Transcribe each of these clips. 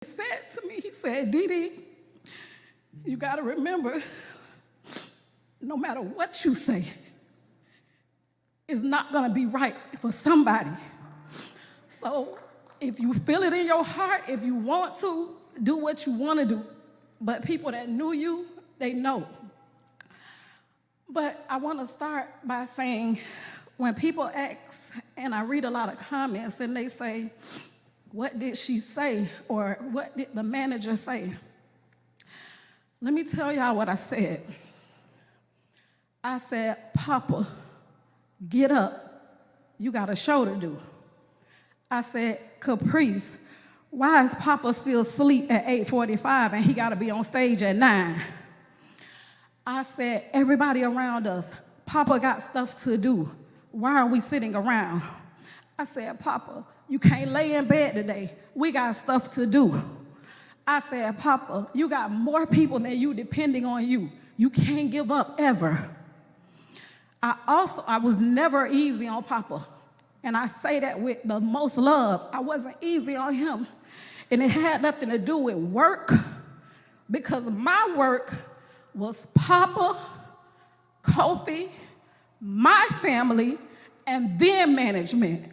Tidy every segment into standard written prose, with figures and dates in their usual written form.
said to me, he said, Dee Dee, you got to remember, no matter what you say, it's not going to be right for somebody. So if you feel it in your heart, if you want to, do what you want to do. But people that knew you, they know. But I want to start by saying, when people ask, and I read a lot of comments, and they say, what did she say? Or what did the manager say? Let me tell y'all what I said. I said, Papa, get up. You got a show to do. I said, Caprice, why is Papa still asleep at 8:45 and he got to be on stage at 9? I said, everybody around us, Papa got stuff to do. Why are we sitting around? I said, Papa, you can't lay in bed today. We got stuff to do. I said, Papa, you got more people than you depending on you. You can't give up ever. I was never easy on Papa. And I say that with the most love. I wasn't easy on him. And it had nothing to do with work, because my work was Papa, Kofi, my family, and then management.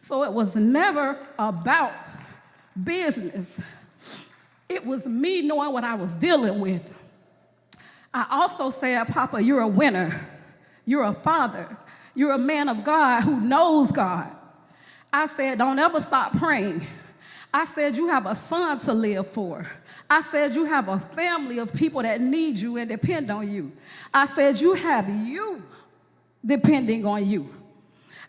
So it was never about business. It was me knowing what I was dealing with. I also said, Papa, you're a winner. You're a father. You're a man of God who knows God. I said, don't ever stop praying. I said, you have a son to live for. I said, you have a family of people that need you and depend on you. I said, you have you depending on you.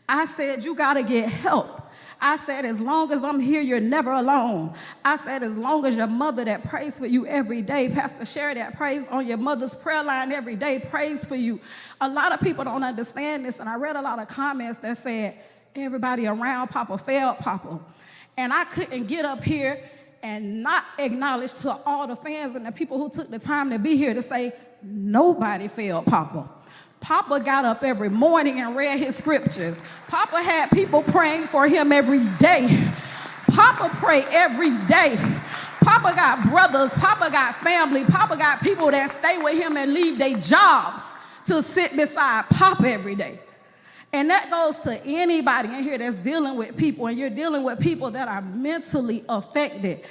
I said, you got to get help. I said, as long as I'm here, you're never alone. I said, as long as your mother that prays for you every day, Pastor Sherry that prays on your mother's prayer line every day, prays for you. A lot of people don't understand this, and I read a lot of comments that said, everybody around Papa failed Papa. And I couldn't get up here and not acknowledge to all the fans and the people who took the time to be here to say, nobody failed Papa. Papa got up every morning and read his scriptures. Papa had people praying for him every day. Papa prayed every day. Papa got brothers. Papa got family. Papa got people that stay with him and leave their jobs to sit beside Papa every day. And that goes to anybody in here that's dealing with people, and you're dealing with people that are mentally affected.